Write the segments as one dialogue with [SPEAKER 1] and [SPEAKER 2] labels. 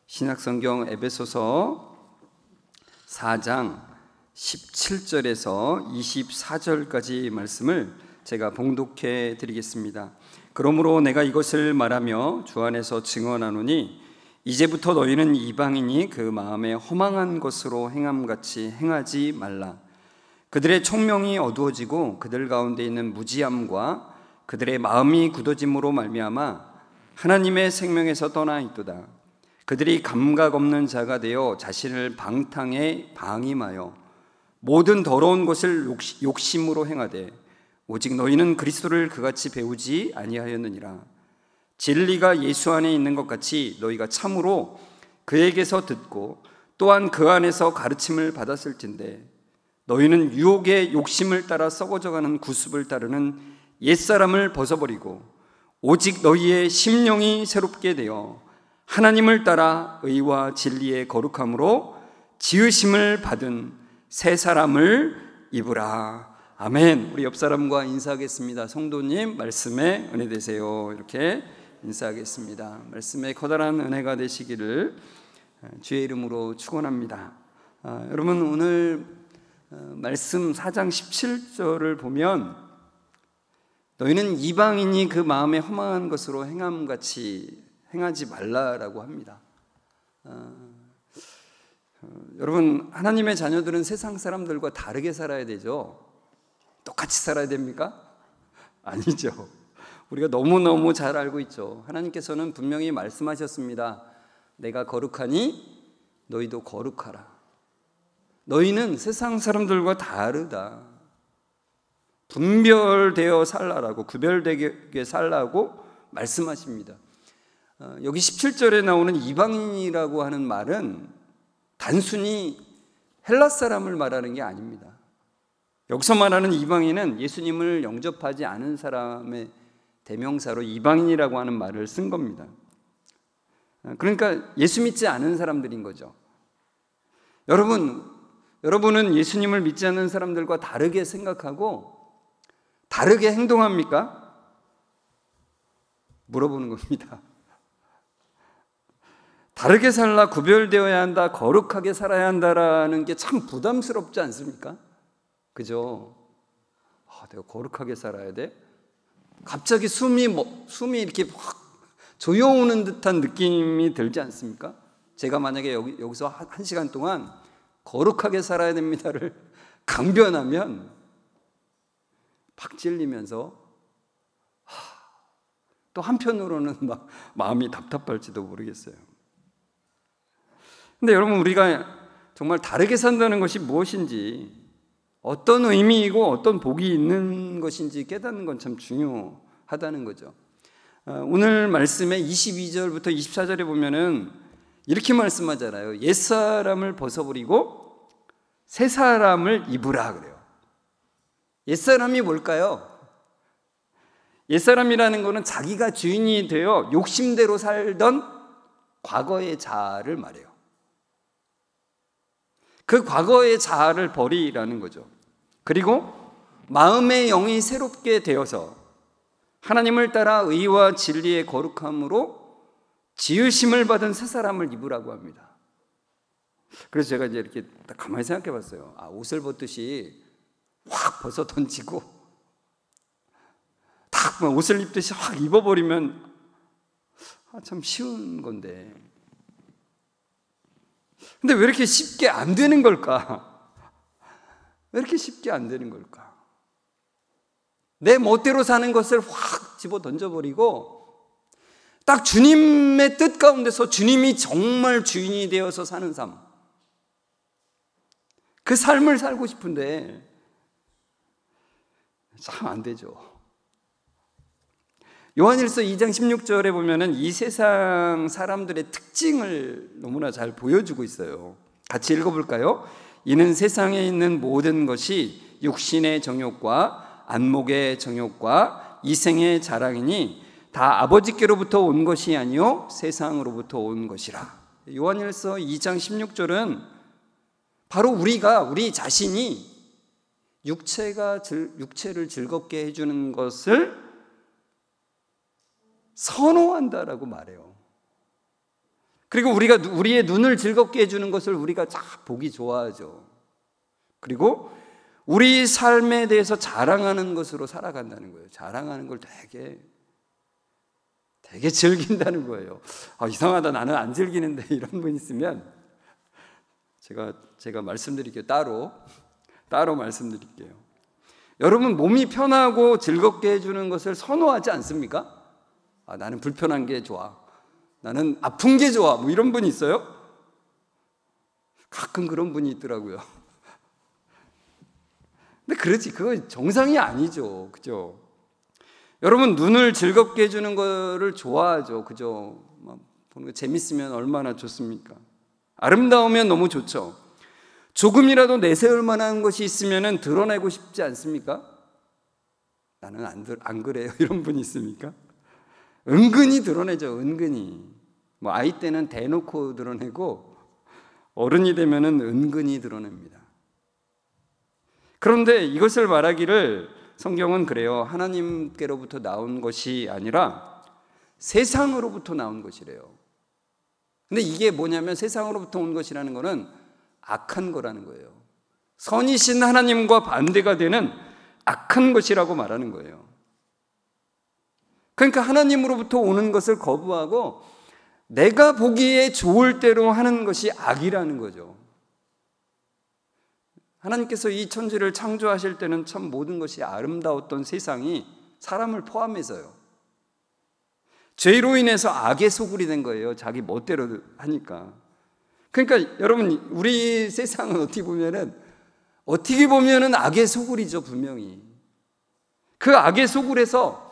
[SPEAKER 1] 신약성경 에베소서 4장 17절에서 24절까지 말씀을 제가 봉독해 드리겠습니다. 그러므로 내가 이것을 말하며 주 안에서 증언하노니 이제부터 너희는 이방인이 그 마음에 허망한 것으로 행함같이 행하지 말라. 그들의 총명이 어두워지고 그들 가운데 있는 무지함과 그들의 마음이 굳어짐으로 말미암아 하나님의 생명에서 떠나 있도다. 그들이 감각 없는 자가 되어 자신을 방탕에 방임하여 모든 더러운 것을 욕심으로 행하되 오직 너희는 그리스도를 그같이 배우지 아니하였느니라. 진리가 예수 안에 있는 것 같이 너희가 참으로 그에게서 듣고 또한 그 안에서 가르침을 받았을진데 너희는 유혹의 욕심을 따라 썩어져가는 구습을 따르는 옛사람을 벗어버리고 오직 너희의 심령이 새롭게 되어 하나님을 따라 의와 진리의 거룩함으로 지으심을 받은 새 사람을 입으라. 아멘. 우리 옆 사람과 인사하겠습니다. 성도님, 말씀에 은혜 되세요. 이렇게 인사하겠습니다. 말씀에 커다란 은혜가 되시기를 주의 이름으로 축원합니다. 여러분, 오늘 말씀 4장 17절을 보면 너희는 이방인이 그 마음에 허망한 것으로 행함같이 행하지 말라라고 합니다. 여러분, 하나님의 자녀들은 세상 사람들과 다르게 살아야 되죠. 똑같이 살아야 됩니까? 아니죠. 우리가 너무너무 잘 알고 있죠. 하나님께서는 분명히 말씀하셨습니다. 내가 거룩하니 너희도 거룩하라. 너희는 세상 사람들과 다르다. 분별되어 살라라고, 구별되게 살라고 말씀하십니다. 여기 17절에 나오는 이방인이라고 하는 말은 단순히 헬라 사람을 말하는 게 아닙니다. 여기서 말하는 이방인은 예수님을 영접하지 않은 사람의 대명사로 이방인이라고 하는 말을 쓴 겁니다. 그러니까 예수 믿지 않은 사람들인 거죠. 여러분은 예수님을 믿지 않는 사람들과 다르게 생각하고 다르게 행동합니까? 물어보는 겁니다. 다르게 살라, 구별되어야 한다, 거룩하게 살아야 한다라는 게 참 부담스럽지 않습니까? 그죠? 내가 거룩하게 살아야 돼? 갑자기 숨이 이렇게 확 조여오는 듯한 느낌이 들지 않습니까? 제가 만약에 여기서 1시간 동안 거룩하게 살아야 됩니다를 강변하면 팍 찔리면서 또 한편으로는 막 마음이 답답할지도 모르겠어요. 근데 여러분, 우리가 정말 다르게 산다는 것이 무엇인지, 어떤 의미이고 어떤 복이 있는 것인지 깨닫는 건 참 중요하다는 거죠. 오늘 말씀의 22절부터 24절에 보면은 이렇게 말씀하잖아요. 옛사람을 벗어버리고 새 사람을 입으라 그래요. 옛사람이 뭘까요? 옛사람이라는 것은 자기가 주인이 되어 욕심대로 살던 과거의 자아를 말해요. 그 과거의 자아를 버리라는 거죠. 그리고 마음의 영이 새롭게 되어서 하나님을 따라 의와 진리의 거룩함으로 지으심을 받은 새 사람을 입으라고 합니다. 그래서 제가 이제 이렇게 딱 가만히 생각해 봤어요. 옷을 벗듯이 확 벗어 던지고 딱 옷을 입듯이 확 입어버리면 참 쉬운 건데, 근데 왜 이렇게 쉽게 안 되는 걸까? 왜 이렇게 쉽게 안 되는 걸까? 내 멋대로 사는 것을 확 집어 던져버리고 딱 주님의 뜻 가운데서 주님이 정말 주인이 되어서 사는 삶, 그 삶을 살고 싶은데 참 안 되죠. 요한일서 2장 16절에 보면은 이 세상 사람들의 특징을 너무나 잘 보여주고 있어요. 같이 읽어볼까요? 이는 세상에 있는 모든 것이 육신의 정욕과 안목의 정욕과 이생의 자랑이니 다 아버지께로부터 온 것이 아니요 세상으로부터 온 것이라. 요한일서 2장 16절은 바로 우리 자신이 육체를 즐겁게 해주는 것을 선호한다라고 말해요. 그리고 우리가 우리의 눈을 즐겁게 해주는 것을 우리가 쫙 보기 좋아하죠. 그리고 우리 삶에 대해서 자랑하는 것으로 살아간다는 거예요. 자랑하는 걸 되게 즐긴다는 거예요. 이상하다, 나는 안 즐기는데, 이런 분 있으면 제가 말씀드릴게요. 따로 말씀드릴게요. 여러분, 몸이 편하고 즐겁게 해주는 것을 선호하지 않습니까? 나는 불편한 게 좋아, 나는 아픈 게 좋아, 뭐 이런 분이 있어요? 가끔 그런 분이 있더라고요. 근데 그거 정상이 아니죠. 그죠? 여러분, 눈을 즐겁게 해주는 거를 좋아하죠. 그죠? 보는 거 재밌으면 얼마나 좋습니까? 아름다우면 너무 좋죠. 조금이라도 내세울 만한 것이 있으면 드러내고 싶지 않습니까? 나는 안 그래요. 이런 분이 있습니까? 은근히 드러내죠. 은근히. 아이 때는 대놓고 드러내고 어른이 되면은 은근히 드러냅니다. 그런데 이것을 말하기를 성경은 그래요. 하나님께로부터 나온 것이 아니라 세상으로부터 나온 것이래요. 근데 이게 뭐냐면, 세상으로부터 온 것이라는 거는 악한 거라는 거예요. 선이신 하나님과 반대가 되는 악한 것이라고 말하는 거예요. 그러니까 하나님으로부터 오는 것을 거부하고 내가 보기에 좋을 대로 하는 것이 악이라는 거죠. 하나님께서 이 천지를 창조하실 때는 참 모든 것이 아름다웠던 세상이, 사람을 포함해서요, 죄로 인해서 악의 소굴이 된 거예요. 자기 멋대로 하니까. 그러니까 여러분, 우리 세상은 어떻게 보면은 악의 소굴이죠. 분명히 그 악의 소굴에서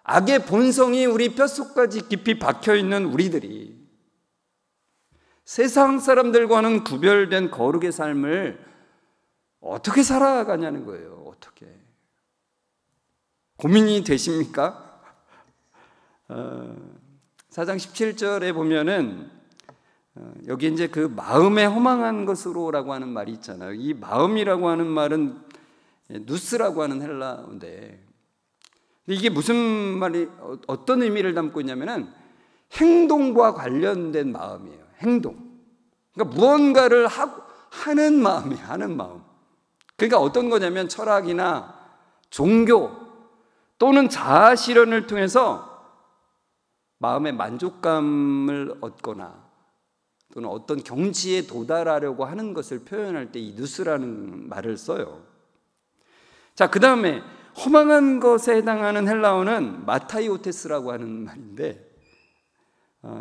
[SPEAKER 1] 악의 본성이 우리 뼛속까지 깊이 박혀있는 우리들이 세상 사람들과는 구별된 거룩의 삶을 어떻게 살아가냐는 거예요. 어떻게 고민이 되십니까? 4장 17절에 보면은 여기 이제 그 마음에 허망한 것으로라고 하는 말이 있잖아요. 이 마음이라고 하는 말은 누스라고 하는 헬라어인데, 이게 무슨 말이, 어떤 의미를 담고 있냐면은 행동과 관련된 마음이에요. 행동. 그러니까 무언가를 하는 마음이에요. 하는 마음. 그러니까 어떤 거냐면 철학이나 종교 또는 자아 실현을 통해서 마음의 만족감을 얻거나 또는 어떤 경지에 도달하려고 하는 것을 표현할 때 이 누스라는 말을 써요. 자, 그 다음에 허망한 것에 해당하는 헬라어는 마타이오테스라고 하는 말인데,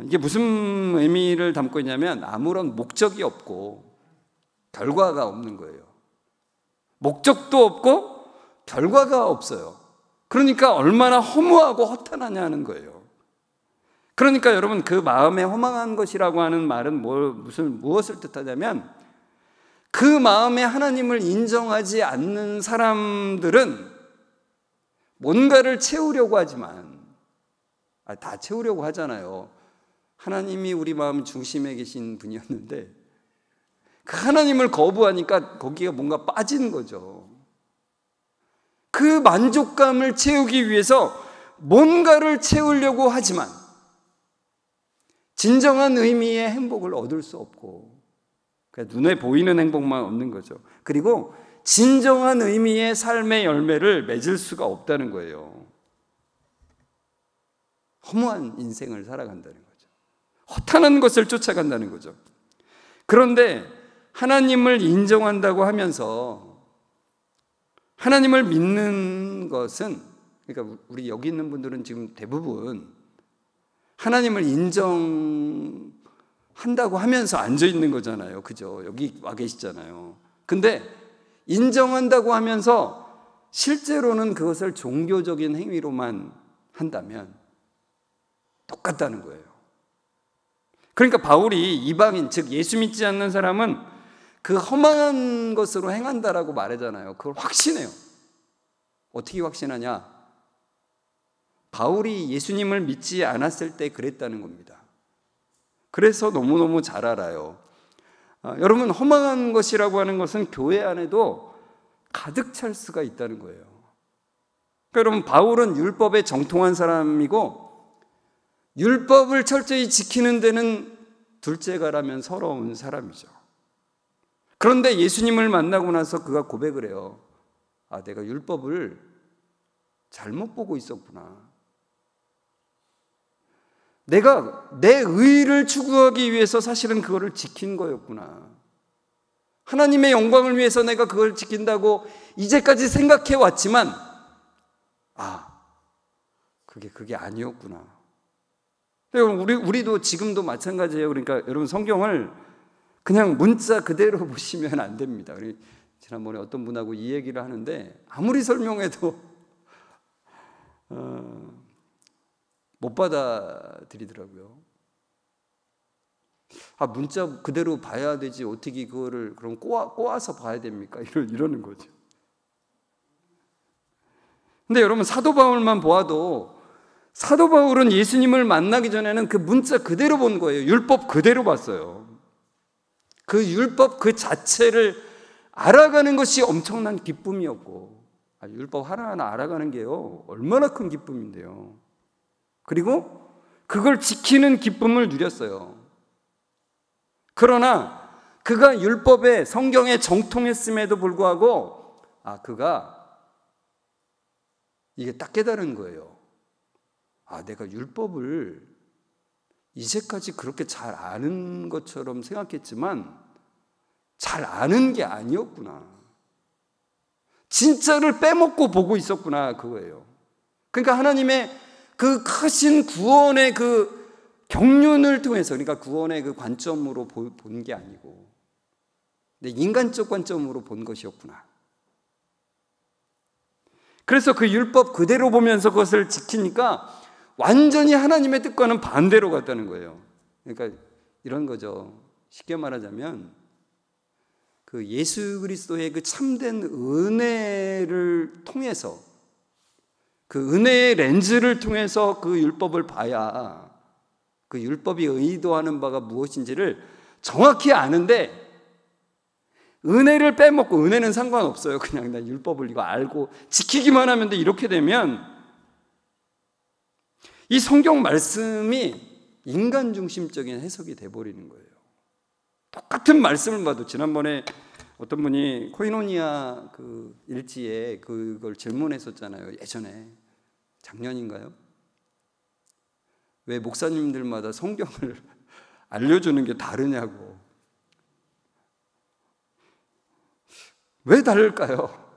[SPEAKER 1] 이게 무슨 의미를 담고 있냐면 아무런 목적이 없고 결과가 없는 거예요. 목적도 없고 결과가 없어요. 그러니까 얼마나 허무하고 허탄하냐는 거예요. 그러니까 여러분, 그 마음에 허망한 것이라고 하는 말은 무엇을 뜻하냐면, 그 마음에 하나님을 인정하지 않는 사람들은 뭔가를 채우려고 하지만, 다 채우려고 하잖아요. 하나님이 우리 마음 중심에 계신 분이었는데 그 하나님을 거부하니까 거기에 뭔가 빠지는 거죠. 그 만족감을 채우기 위해서 뭔가를 채우려고 하지만 진정한 의미의 행복을 얻을 수 없고, 그러니까 눈에 보이는 행복만 얻는 거죠. 그리고 진정한 의미의 삶의 열매를 맺을 수가 없다는 거예요. 허무한 인생을 살아간다는 거죠. 허탄한 것을 쫓아간다는 거죠. 그런데 하나님을 인정한다고 하면서 하나님을 믿는 것은, 그러니까 우리 여기 있는 분들은 지금 대부분 하나님을 인정한다고 하면서 앉아 있는 거잖아요. 그죠? 여기 와 계시잖아요. 근데 인정한다고 하면서 실제로는 그것을 종교적인 행위로만 한다면 똑같다는 거예요. 그러니까 바울이 이방인, 즉 예수 믿지 않는 사람은 그 허망한 것으로 행한다라고 말하잖아요. 그걸 확신해요. 어떻게 확신하냐? 바울이 예수님을 믿지 않았을 때 그랬다는 겁니다. 그래서 너무너무 잘 알아요. 여러분, 허망한 것이라고 하는 것은 교회 안에도 가득 찰 수가 있다는 거예요. 그러니까 여러분, 바울은 율법에 정통한 사람이고 율법을 철저히 지키는 데는 둘째가라면 서러운 사람이죠. 그런데 예수님을 만나고 나서 그가 고백을 해요. 아, 내가 율법을 잘못 보고 있었구나. 내가 내 의를 추구하기 위해서 사실은 그거를 지킨 거였구나. 하나님의 영광을 위해서 내가 그걸 지킨다고 이제까지 생각해 왔지만, 그게 아니었구나. 우리도 지금도 마찬가지예요. 그러니까 여러분, 성경을 그냥 문자 그대로 보시면 안 됩니다. 우리 지난번에 어떤 분하고 이 얘기를 하는데 아무리 설명해도 못 받아들이더라고요. 문자 그대로 봐야 되지 어떻게 그거를 그럼 꼬아서 봐야 됩니까? 이러는 거죠. 근데 여러분, 사도 바울만 보아도 사도 바울은 예수님을 만나기 전에는 그 문자 그대로 본 거예요. 율법 그대로 봤어요. 그 율법 그 자체를 알아가는 것이 엄청난 기쁨이었고, 율법 하나하나 알아가는 게요, 얼마나 큰 기쁨인데요. 그리고 그걸 지키는 기쁨을 누렸어요. 그러나 그가 율법에 성경에 정통했음에도 불구하고 그가 이게 딱 깨달은 거예요. 내가 율법을 이제까지 그렇게 잘 아는 것처럼 생각했지만 잘 아는 게 아니었구나. 진짜를 빼먹고 보고 있었구나, 그거예요. 그러니까 하나님의 그 크신 구원의 그 경륜을 통해서, 그러니까 구원의 그 관점으로 본 게 아니고 내 인간적 관점으로 본 것이었구나. 그래서 그 율법 그대로 보면서 그것을 지키니까 완전히 하나님의 뜻과는 반대로 갔다는 거예요. 그러니까 이런 거죠. 쉽게 말하자면 그 예수 그리스도의 그 참된 은혜를 통해서, 그 은혜의 렌즈를 통해서 그 율법을 봐야 그 율법이 의도하는 바가 무엇인지를 정확히 아는데, 은혜를 빼먹고, 은혜는 상관없어요. 그냥 나 율법을 이거 알고 지키기만 하면 돼, 이렇게 되면 이 성경 말씀이 인간 중심적인 해석이 돼버리는 거예요. 똑같은 말씀을 봐도, 지난번에 어떤 분이 코이노니아 그 일지에 그걸 질문했었잖아요. 예전에, 작년인가요? 왜 목사님들마다 성경을 알려주는 게 다르냐고. 왜 다를까요?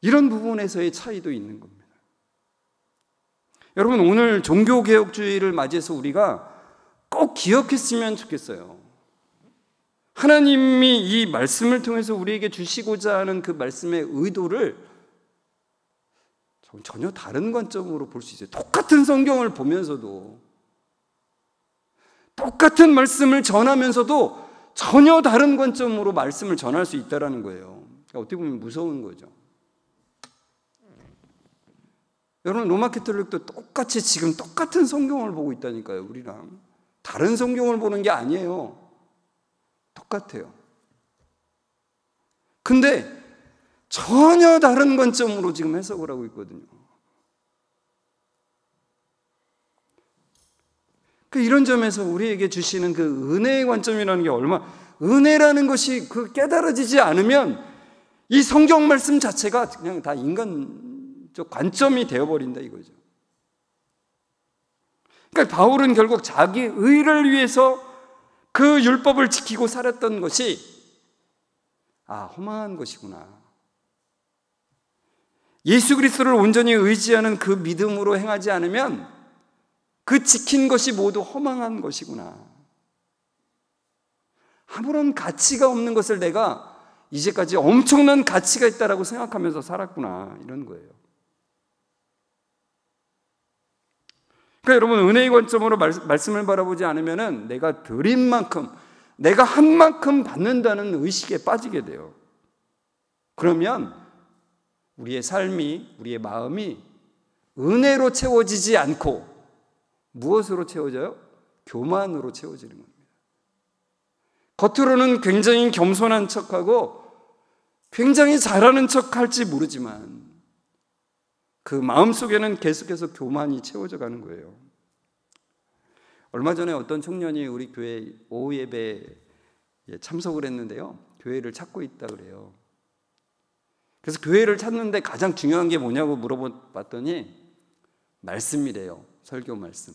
[SPEAKER 1] 이런 부분에서의 차이도 있는 겁니다. 여러분, 오늘 종교개혁주의를 맞이해서 우리가 꼭 기억했으면 좋겠어요. 하나님이 이 말씀을 통해서 우리에게 주시고자 하는 그 말씀의 의도를 전혀 다른 관점으로 볼 수 있어요. 똑같은 성경을 보면서도, 똑같은 말씀을 전하면서도 전혀 다른 관점으로 말씀을 전할 수 있다는 거예요. 그러니까 어떻게 보면 무서운 거죠. 여러분, 로마 캐톨릭도 똑같이 지금 똑같은 성경을 보고 있다니까요. 우리랑 다른 성경을 보는 게 아니에요. 똑같아요. 근데 전혀 다른 관점으로 지금 해석을 하고 있거든요. 이런 점에서 우리에게 주시는 그 은혜의 관점이라는 게 은혜라는 것이 그 깨달아지지 않으면 이 성경 말씀 자체가 그냥 다 인간적 관점이 되어버린다, 이거죠. 그러니까 바울은 결국 자기 의를 위해서 그 율법을 지키고 살았던 것이 허망한 것이구나. 예수 그리스도를 온전히 의지하는 그 믿음으로 행하지 않으면 그 지킨 것이 모두 허망한 것이구나. 아무런 가치가 없는 것을 내가 이제까지 엄청난 가치가 있다라고 생각하면서 살았구나, 이런 거예요. 그러니까 여러분, 은혜의 관점으로 말씀을 바라보지 않으면 내가 드린 만큼, 내가 한 만큼 받는다는 의식에 빠지게 돼요. 그러면 우리의 삶이, 우리의 마음이 은혜로 채워지지 않고 무엇으로 채워져요? 교만으로 채워지는 겁니다. 겉으로는 굉장히 겸손한 척하고 굉장히 잘하는 척할지 모르지만 그 마음속에는 계속해서 교만이 채워져 가는 거예요. 얼마 전에 어떤 청년이 우리 교회 오후 예배에 참석을 했는데요, 교회를 찾고 있다 그래요. 그래서 교회를 찾는데 가장 중요한 게 뭐냐고 물어봤더니 말씀이래요. 설교 말씀.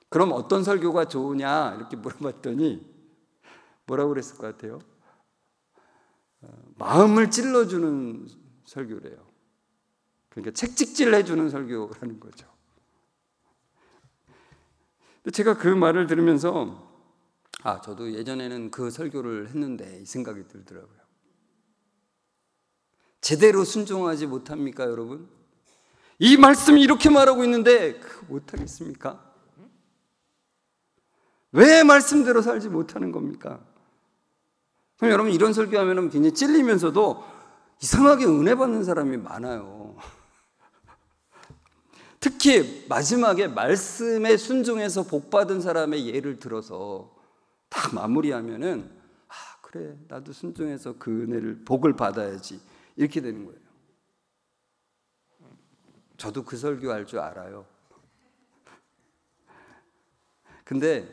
[SPEAKER 1] 그럼 어떤 설교가 좋으냐 이렇게 물어봤더니 뭐라고 그랬을 것 같아요? 마음을 찔러주는 설교래요. 그러니까 책찍질 해주는 설교라는 거죠. 제가 그 말을 들으면서 저도 예전에는 그 설교를 했는데 이 생각이 들더라고요. 제대로 순종하지 못합니까, 여러분? 이 말씀이 이렇게 말하고 있는데 못하겠습니까? 왜 말씀대로 살지 못하는 겁니까? 그럼 여러분, 이런 설교하면 굉장히 찔리면서도 이상하게 은혜 받는 사람이 많아요. 특히 마지막에 말씀에 순종해서 복 받은 사람의 예를 들어서 딱 마무리하면은 그래, 나도 순종해서 그 은혜를 복을 받아야지 이렇게 되는 거예요. 저도 그 설교할 줄 알아요. 근데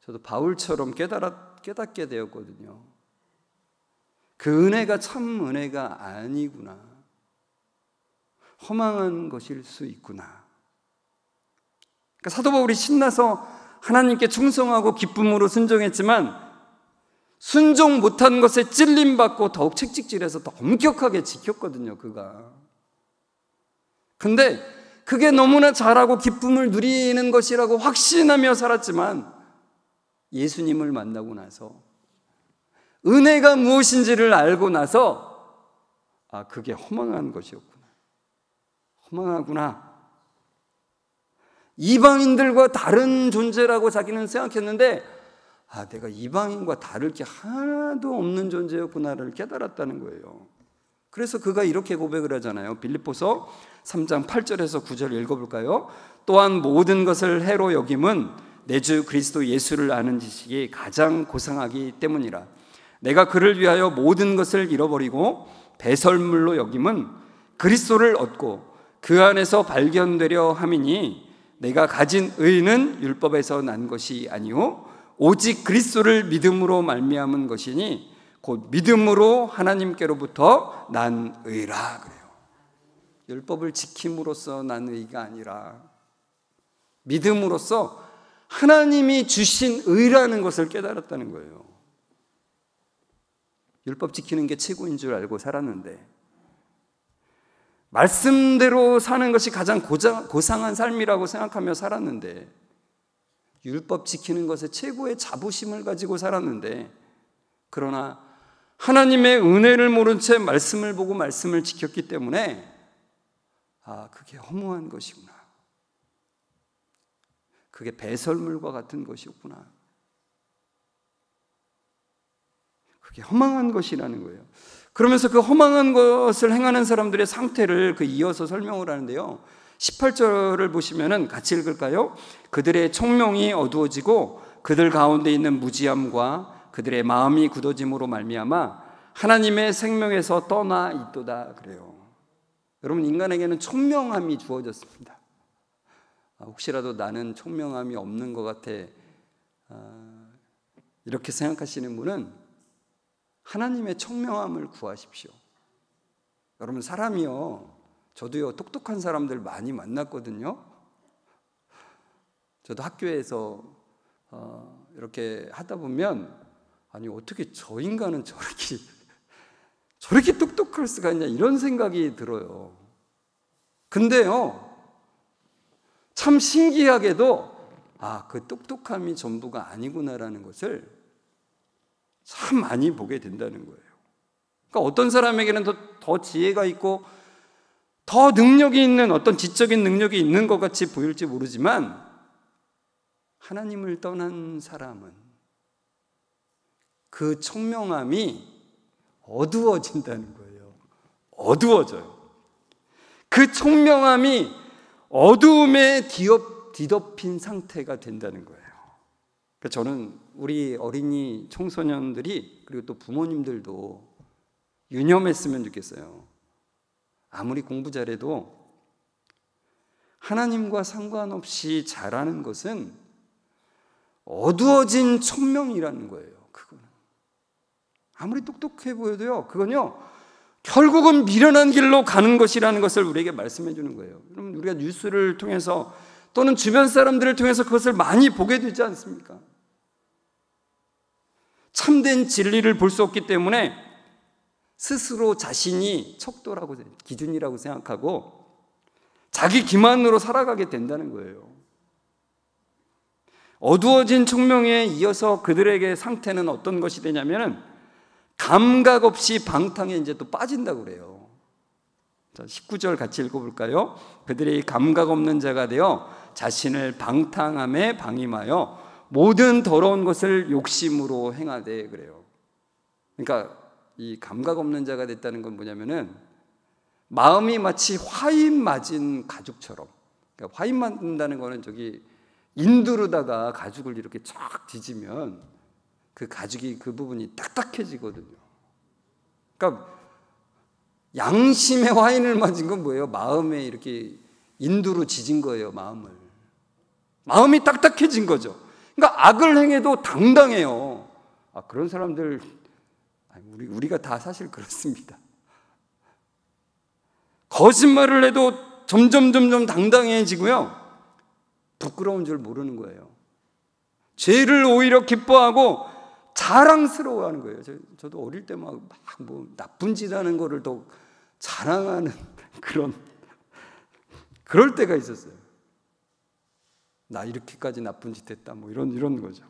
[SPEAKER 1] 저도 바울처럼 깨닫게 되었거든요. 그 은혜가 참 은혜가 아니구나. 허망한 것일 수 있구나. 그러니까 사도 바울이 신나서 하나님께 충성하고 기쁨으로 순종했지만 순종 못한 것에 찔림받고 더욱 책찍질해서 더 엄격하게 지켰거든요, 그가. 근데 그게 너무나 잘하고 기쁨을 누리는 것이라고 확신하며 살았지만 예수님을 만나고 나서 은혜가 무엇인지를 알고 나서 그게 허망한 것이었구나. 허망하구나. 이방인들과 다른 존재라고 자기는 생각했는데 내가 이방인과 다를 게 하나도 없는 존재였구나를 깨달았다는 거예요. 그래서 그가 이렇게 고백을 하잖아요. 빌립보서 3장 8절에서 9절 읽어볼까요? 또한 모든 것을 해로 여김은 내 주 그리스도 예수를 아는 지식이 가장 고상하기 때문이라. 내가 그를 위하여 모든 것을 잃어버리고 배설물로 여김은 그리스도를 얻고 그 안에서 발견되려 함이니 내가 가진 의는 율법에서 난 것이 아니오 오직 그리스도를 믿음으로 말미암은 것이니 곧 믿음으로 하나님께로부터 난 의라 그래요. 율법을 지킴으로써 난 의가 아니라 믿음으로써 하나님이 주신 의라는 것을 깨달았다는 거예요. 율법 지키는 게 최고인 줄 알고 살았는데 말씀대로 사는 것이 가장 고상한 삶이라고 생각하며 살았는데 율법 지키는 것에 최고의 자부심을 가지고 살았는데 그러나 하나님의 은혜를 모른 채 말씀을 보고 말씀을 지켰기 때문에 그게 허무한 것이구나. 그게 배설물과 같은 것이었구나. 그게 허망한 것이라는 거예요. 그러면서 그 허망한 것을 행하는 사람들의 상태를 이어서 설명을 하는데요. 18절을 보시면은 같이 읽을까요? 그들의 총명이 어두워지고 그들 가운데 있는 무지함과 그들의 마음이 굳어짐으로 말미암아 하나님의 생명에서 떠나 있도다 그래요. 여러분, 인간에게는 총명함이 주어졌습니다. 혹시라도 나는 총명함이 없는 것 같아 이렇게 생각하시는 분은 하나님의 총명함을 구하십시오. 여러분, 사람이요, 저도요 똑똑한 사람들 많이 만났거든요. 저도 학교에서 이렇게 하다 보면 어떻게 저 인간은 저렇게 똑똑할 수가 있냐 이런 생각이 들어요. 근데요 참 신기하게도 그 똑똑함이 전부가 아니구나라는 것을 참 많이 보게 된다는 거예요. 그러니까 어떤 사람에게는 더 지혜가 있고 더 능력이 있는 어떤 지적인 능력이 있는 것 같이 보일지 모르지만 하나님을 떠난 사람은 그 총명함이 어두워진다는 거예요. 어두워져요. 그 총명함이 어두움에 뒤덮인 상태가 된다는 거예요. 그래서 저는 우리 어린이 청소년들이 그리고 또 부모님들도 유념했으면 좋겠어요. 아무리 공부 잘해도 하나님과 상관없이 잘하는 것은 어두워진 천명이라는 거예요. 그거는 아무리 똑똑해 보여도요, 그건요 결국은 미련한 길로 가는 것이라는 것을 우리에게 말씀해 주는 거예요. 여러분, 우리가 뉴스를 통해서 또는 주변 사람들을 통해서 그것을 많이 보게 되지 않습니까? 참된 진리를 볼 수 없기 때문에 스스로 자신이 척도라고, 기준이라고 생각하고 자기 기만으로 살아가게 된다는 거예요. 어두워진 총명에 이어서 그들에게 상태는 어떤 것이 되냐면 감각 없이 방탕에 이제 또 빠진다고 그래요. 자, 19절 같이 읽어볼까요? 그들이 감각 없는 자가 되어 자신을 방탕함에 방임하여 모든 더러운 것을 욕심으로 행하되 그래요. 그러니까 이 감각 없는 자가 됐다는 건 뭐냐면은 마음이 마치 화인 맞은 가죽처럼, 그러니까 화인 맞는다는 거는 저기 인두르다가 가죽을 이렇게 쫙 뒤지면 그 가죽이 그 부분이 딱딱해지거든요. 그러니까 양심의 화인을 맞은 건 뭐예요? 마음에 이렇게 인두로 지진 거예요. 마음이 딱딱해진 거죠. 그러니까 악을 행해도 당당해요. 그런 사람들 우리가 다 사실 그렇습니다. 거짓말을 해도 점점 당당해지고요, 부끄러운 줄 모르는 거예요. 죄를 오히려 기뻐하고 자랑스러워하는 거예요. 저도 어릴 때 막 뭐 나쁜 짓 하는 거를 더 자랑하는 그럴 때가 있었어요. 나 이렇게까지 나쁜 짓 했다, 뭐 이런 거죠.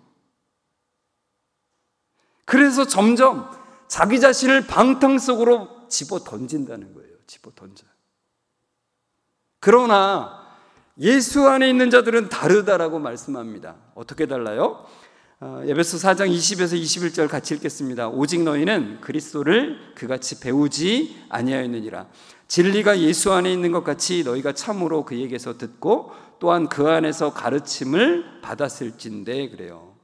[SPEAKER 1] 그래서 점점 자기 자신을 방탕 속으로 집어 던진다는 거예요. 집어 던져. 그러나 예수 안에 있는 자들은 다르다라고 말씀합니다. 어떻게 달라요? 에베소 4장 20에서 21절 같이 읽겠습니다. 오직 너희는 그리스도를 그같이 배우지 아니하였느니라. 진리가 예수 안에 있는 것 같이 너희가 참으로 그에게서 듣고 또한 그 안에서 가르침을 받았을진데 그래요.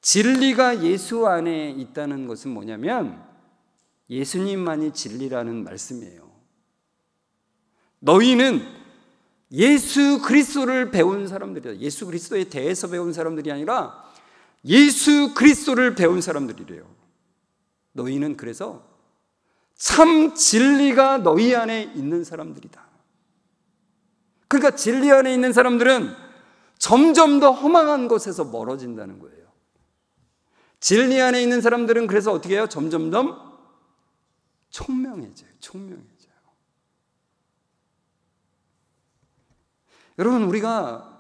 [SPEAKER 1] 진리가 예수 안에 있다는 것은 뭐냐면 예수님만이 진리라는 말씀이에요. 너희는 예수 그리스도를 배운 사람들이다. 예수 그리스도에 대해서 배운 사람들이 아니라 예수 그리스도를 배운 사람들이래요. 너희는 그래서 참 진리가 너희 안에 있는 사람들이다. 그러니까 진리 안에 있는 사람들은 점점 더 허망한 것에서 멀어진다는 거예요. 진리 안에 있는 사람들은 그래서 어떻게 해요? 점점 더 총명해져요. 여러분, 우리가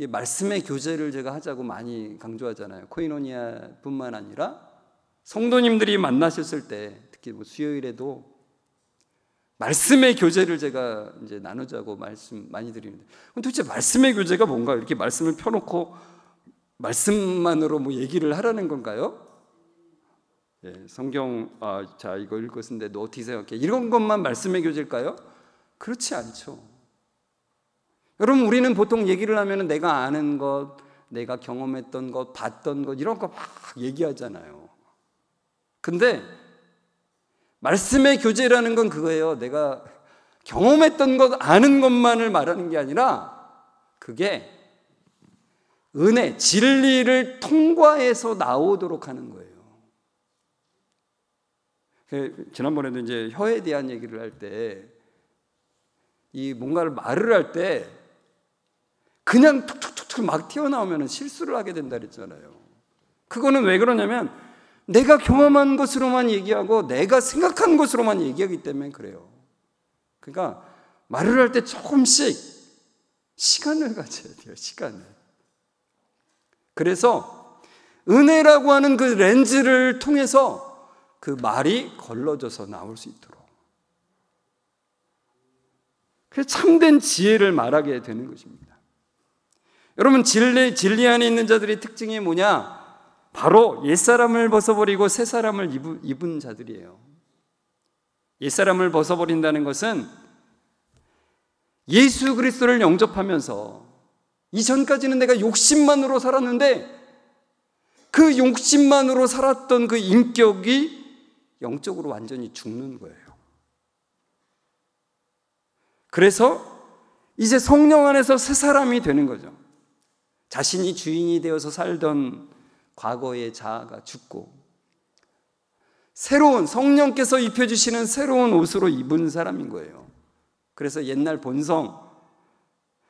[SPEAKER 1] 말씀의 교제를 제가 하자고 많이 강조하잖아요. 코이노니아 뿐만 아니라 성도님들이 만나셨을 때, 특히 뭐 수요일에도 말씀의 교제를 제가 이제 나누자고 말씀 많이 드리는데, 그럼 도대체 말씀의 교제가 뭔가? 이렇게 말씀을 펴놓고 말씀만으로 뭐 얘기를 하라는 건가요? 성경 자 이거 읽었는데 너 어떻게 생각해? 이런 것만 말씀의 교제일까요? 그렇지 않죠. 여러분, 우리는 보통 얘기를 하면 내가 아는 것, 내가 경험했던 것, 봤던 것 이런 거 막 얘기하잖아요. 근데 말씀의 교제라는 건 그거예요. 내가 경험했던 것, 아는 것만을 말하는 게 아니라 그게 은혜, 진리를 통과해서 나오도록 하는 거예요. 지난번에도 이제 혀에 대한 얘기를 할 때, 이 뭔가를 말을 할 때 그냥 툭툭툭툭 막 튀어나오면 실수를 하게 된다 그랬잖아요. 그거는 왜 그러냐면 내가 경험한 것으로만 얘기하고 내가 생각한 것으로만 얘기하기 때문에 그래요. 그러니까 말을 할 때 조금씩 시간을 가져야 돼요. 시간을. 그래서 은혜라고 하는 그 렌즈를 통해서 그 말이 걸러져서 나올 수 있도록, 그래서 참된 지혜를 말하게 되는 것입니다. 여러분, 진리 안에 있는 자들의 특징이 뭐냐? 바로 옛사람을 벗어버리고 새사람을 입은 자들이에요. 옛사람을 벗어버린다는 것은 예수 그리스도를 영접하면서 이전까지는 내가 욕심만으로 살았는데 그 욕심만으로 살았던 그 인격이 영적으로 완전히 죽는 거예요. 그래서 이제 성령 안에서 새 사람이 되는 거죠. 자신이 주인이 되어서 살던 과거의 자아가 죽고 새로운 성령께서 입혀주시는 새로운 옷으로 입은 사람인 거예요. 그래서 옛날 본성,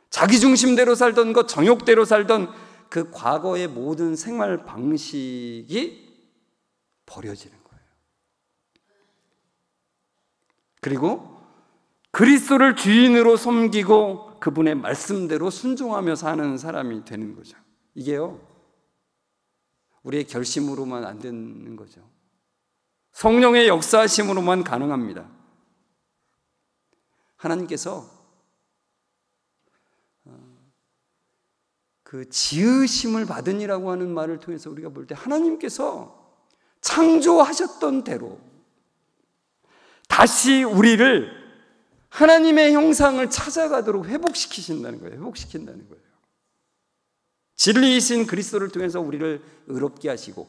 [SPEAKER 1] 자기 중심대로 살던 것, 정욕대로 살던 그 과거의 모든 생활 방식이 버려지는 거예요. 그리고 그리스도를 주인으로 섬기고 그분의 말씀대로 순종하며 사는 사람이 되는 거죠. 이게요, 우리의 결심으로만 안 되는 거죠. 성령의 역사하심으로만 가능합니다. 하나님께서 그 지으심을 받으니라고 하는 말을 통해서 우리가 볼 때 하나님께서 창조하셨던 대로 다시 우리를 하나님의 형상을 찾아가도록 회복시키신다는 거예요. 회복시킨다는 거예요. 진리이신 그리스도를 통해서 우리를 의롭게 하시고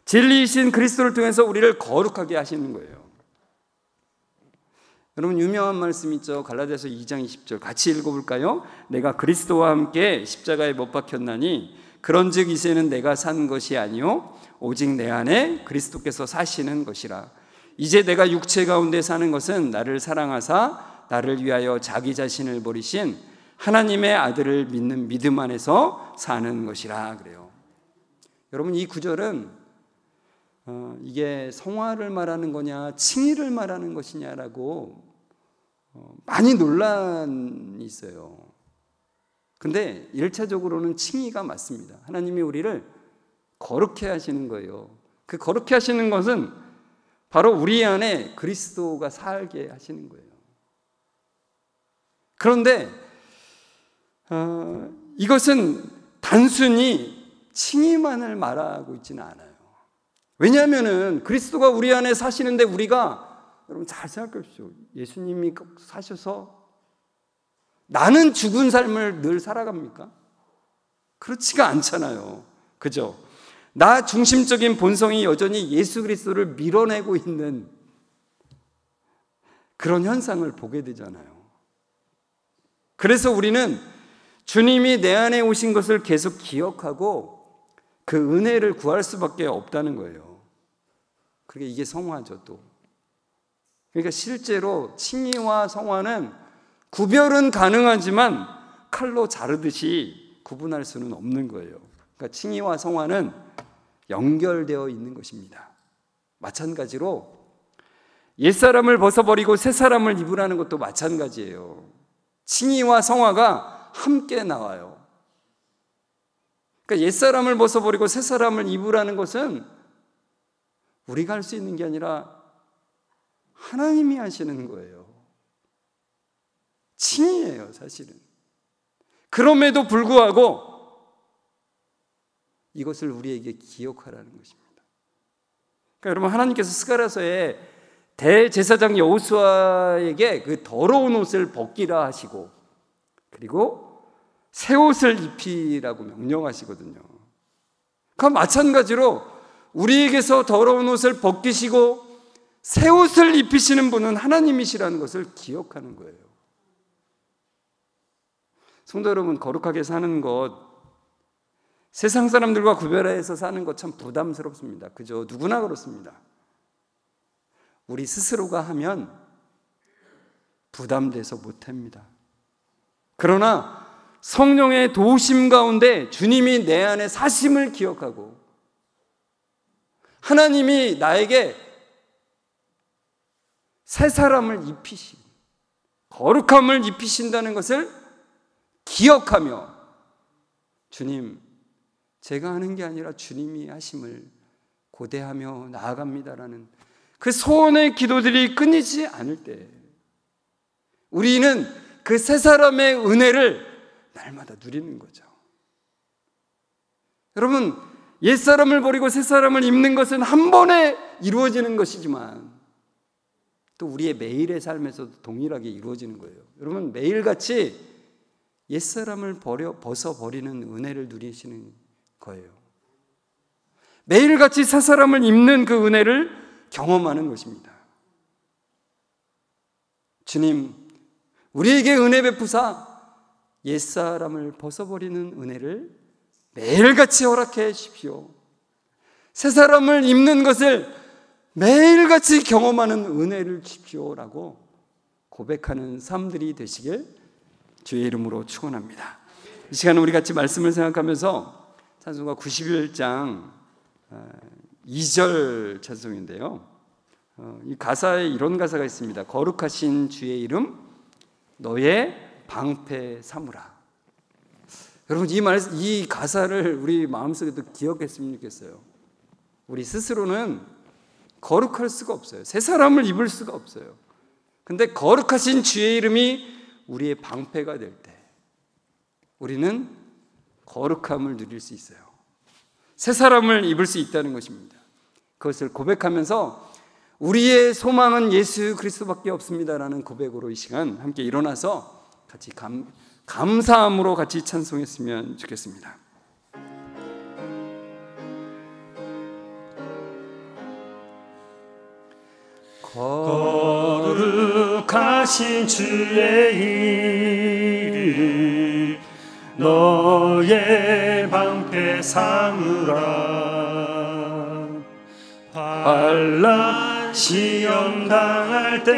[SPEAKER 1] 진리이신 그리스도를 통해서 우리를 거룩하게 하시는 거예요. 여러분, 유명한 말씀 있죠. 갈라디아서 2장 20절 같이 읽어볼까요? 내가 그리스도와 함께 십자가에 못 박혔나니 그런즉 이제는 내가 산 것이 아니요 오직 내 안에 그리스도께서 사시는 것이라. 이제 내가 육체 가운데 사는 것은 나를 사랑하사 나를 위하여 자기 자신을 버리신 하나님의 아들을 믿는 믿음 안에서 사는 것이라 그래요. 여러분, 이 구절은 이게 성화를 말하는 거냐 칭의를 말하는 것이냐라고 많이 논란이 있어요. 근데 1차적으로는 칭의가 맞습니다. 하나님이 우리를 거룩해 하시는 거예요. 그 거룩해 하시는 것은 바로 우리 안에 그리스도가 살게 하시는 거예요. 그런데 이것은 단순히 칭의만을 말하고 있지는 않아요. 왜냐하면 그리스도가 우리 안에 사시는데 우리가, 여러분 잘 생각해 보십시오. 예수님이 사셔서 나는 죽은 삶을 늘 살아갑니까? 그렇지가 않잖아요. 그죠? 나 중심적인 본성이 여전히 예수 그리스도를 밀어내고 있는 그런 현상을 보게 되잖아요. 그래서 우리는 주님이 내 안에 오신 것을 계속 기억하고 그 은혜를 구할 수밖에 없다는 거예요. 그러니까 이게 성화죠, 또. 그러니까 실제로 칭의와 성화는 구별은 가능하지만 칼로 자르듯이 구분할 수는 없는 거예요. 그러니까 칭의와 성화는 연결되어 있는 것입니다. 마찬가지로 옛사람을 벗어버리고 새사람을 입으라는 것도 마찬가지예요. 칭의와 성화가 함께 나와요. 그러니까 옛사람을 벗어버리고 새사람을 입으라는 것은 우리가 할 수 있는 게 아니라 하나님이 하시는 거예요. 칭의예요, 사실은. 그럼에도 불구하고 이것을 우리에게 기억하라는 것입니다. 그러니까 여러분, 하나님께서 스가랴서에 대제사장 여호수아에게 그 더러운 옷을 벗기라 하시고 그리고 새 옷을 입히라고 명령하시거든요. 그럼 마찬가지로 우리에게서 더러운 옷을 벗기시고 새 옷을 입히시는 분은 하나님이시라는 것을 기억하는 거예요. 성도 여러분, 거룩하게 사는 것, 세상 사람들과 구별해서 사는 것 참 부담스럽습니다. 그죠? 누구나 그렇습니다. 우리 스스로가 하면 부담돼서 못합니다. 그러나 성령의 도우심 가운데 주님이 내 안에 사심을 기억하고 하나님이 나에게 새 사람을 입히신, 거룩함을 입히신다는 것을 기억하며 주님, 제가 하는 게 아니라 주님이 하심을 고대하며 나아갑니다라는 그 소원의 기도들이 끊이지 않을 때 우리는 그 새 사람의 은혜를 날마다 누리는 거죠. 여러분, 옛사람을 버리고 새 사람을 입는 것은 한 번에 이루어지는 것이지만 또 우리의 매일의 삶에서도 동일하게 이루어지는 거예요. 여러분, 매일같이 옛사람을 벗어버리는 은혜를 누리시는 거예요. 매일같이 새 사람을 입는 그 은혜를 경험하는 것입니다. 주님, 우리에게 은혜 베푸사 옛사람을 벗어버리는 은혜를 매일같이 허락해 주십시오. 새 사람을 입는 것을 매일같이 경험하는 은혜를 주십시오라고 고백하는 삶들이 되시길 주의 이름으로 축원합니다. 이 시간은 우리 같이 말씀을 생각하면서 찬송가 91장 2절 찬송인데요, 이 가사에 이런 가사가 있습니다. 거룩하신 주의 이름 너의 방패 삼으라. 여러분, 이 가사를 우리 마음속에도 기억했으면 좋겠어요. 우리 스스로는 거룩할 수가 없어요. 새 사람을 입을 수가 없어요. 근데 거룩하신 주의 이름이 우리의 방패가 될 때 우리는 거룩함을 누릴 수 있어요. 새 사람을 입을 수 있다는 것입니다. 그것을 고백하면서 우리의 소망은 예수 그리스도밖에 없습니다라는 고백으로 이 시간 함께 일어나서 같이 감사함으로 같이 찬송했으면 좋겠습니다.
[SPEAKER 2] 거룩하신 주의 이름 너의 방패 삼으라. 환난 시험 당할 때에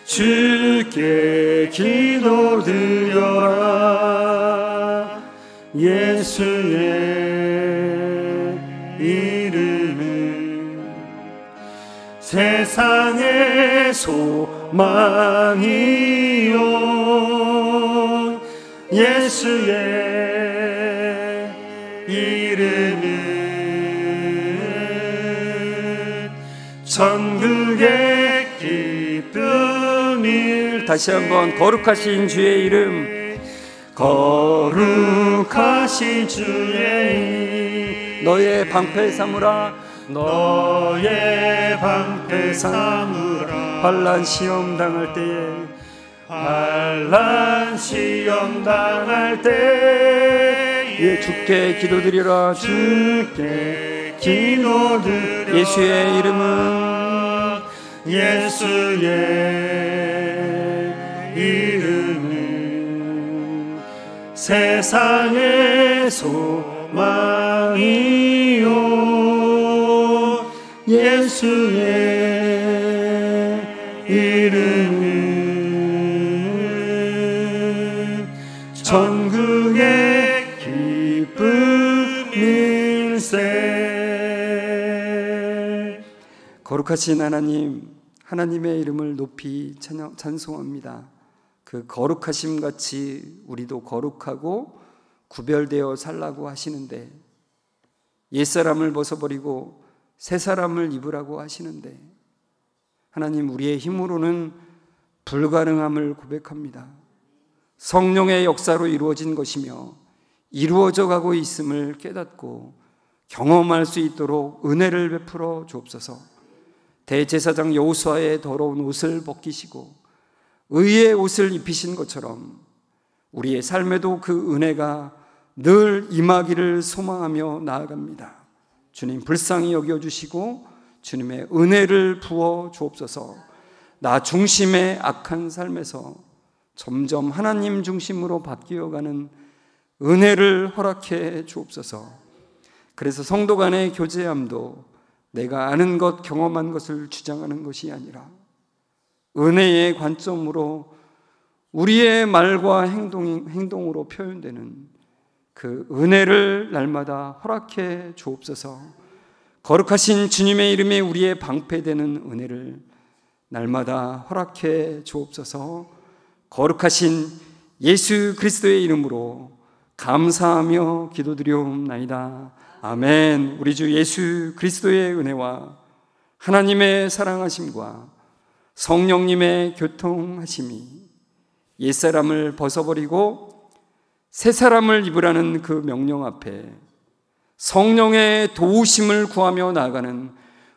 [SPEAKER 2] 주께 기도드려라. 예수의 세상의 소망이요 예수의 이름은 천국의 기쁨일.
[SPEAKER 1] 다시 한번 거룩하신 주의 이름,
[SPEAKER 2] 거룩하신 주의 이름
[SPEAKER 1] 너의 방패 삼으라.
[SPEAKER 2] 너의 방패 삼으라.
[SPEAKER 1] 환난 시험 당할 때에
[SPEAKER 2] 환난 시험 당할 때에
[SPEAKER 1] 주께 기도드리라.
[SPEAKER 2] 주께 기도드리라.
[SPEAKER 1] 예수의 이름은
[SPEAKER 2] 예수의 이름은 세상의 소망이요 예수의 이름은 천국의 기쁨일세.
[SPEAKER 1] 거룩하신 하나님의 이름을 높이 찬송합니다. 그 거룩하심 같이 우리도 거룩하고 구별되어 살라고 하시는데, 옛사람을 벗어버리고 새 사람을 입으라고 하시는데, 하나님, 우리의 힘으로는 불가능함을 고백합니다. 성령의 역사로 이루어진 것이며 이루어져 가고 있음을 깨닫고 경험할 수 있도록 은혜를 베풀어 주옵소서. 대제사장 여호수아의 더러운 옷을 벗기시고 의의 옷을 입히신 것처럼 우리의 삶에도 그 은혜가 늘 임하기를 소망하며 나아갑니다. 주님, 불쌍히 여겨주시고 주님의 은혜를 부어 주옵소서. 나 중심의 악한 삶에서 점점 하나님 중심으로 바뀌어가는 은혜를 허락해 주옵소서. 그래서 성도 간의 교제함도 내가 아는 것, 경험한 것을 주장하는 것이 아니라 은혜의 관점으로 우리의 말과 행동으로 표현되는 그 은혜를 날마다 허락해 주옵소서. 거룩하신 주님의 이름에 우리의 방패되는 은혜를 날마다 허락해 주옵소서. 거룩하신 예수 그리스도의 이름으로 감사하며 기도드리옵나이다. 아멘. 우리 주 예수 그리스도의 은혜와 하나님의 사랑하심과 성령님의 교통하심이 옛사람을 벗어버리고 새 사람을 입으라는 그 명령 앞에 성령의 도우심을 구하며 나아가는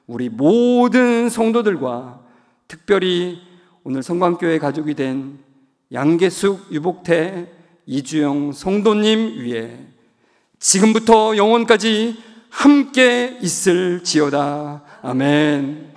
[SPEAKER 1] 우리 모든 성도들과 특별히 오늘 성광교회 가족이 된 양계숙, 유복태, 이주영 성도님 위에 지금부터 영원까지 함께 있을지어다. 아멘.